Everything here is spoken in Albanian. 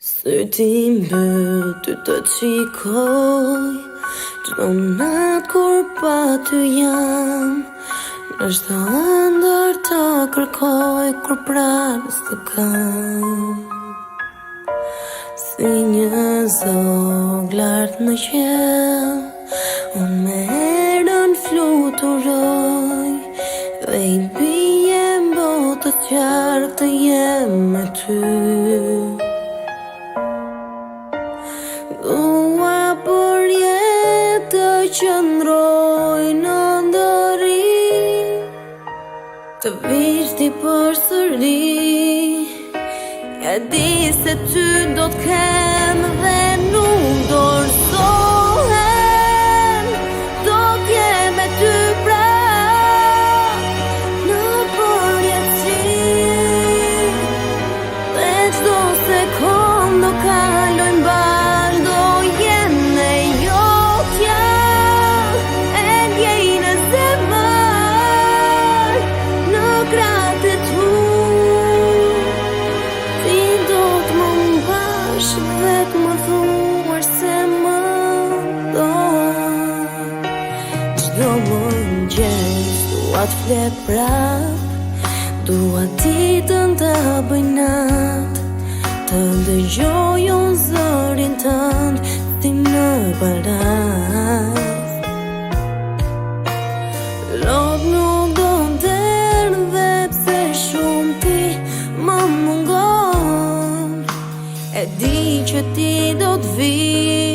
Sytim bëtë ty të qikoj Çdo natë kur pa ty jam Në çdo ëndër të kërkoj Kur pranë s'të kam Si një zog lartë në qiell Unë me erën fluturoj Dhe i bije botë të qarë të jem me ty Dua për jetë të qëndroj në ndëri Të vish ti përsëri E di se ty do t'kem dhe nuk dorëzohem Do t'jem me ty pra Në përjetësi Dhe çdo sekond do kalojmë bash Do jene jotja E ndjej në zemër Në kratë e tu Ti do t'më mbash dhe t'më thuar se më do Çdo mëngjes dua t'fle prap Dua ditën të bëj natë Të ndëgjoj unë zërin tënd Ti në balaz Lot nuk do m'der dhe pse shumë ti më mungon E di që ti do t'vi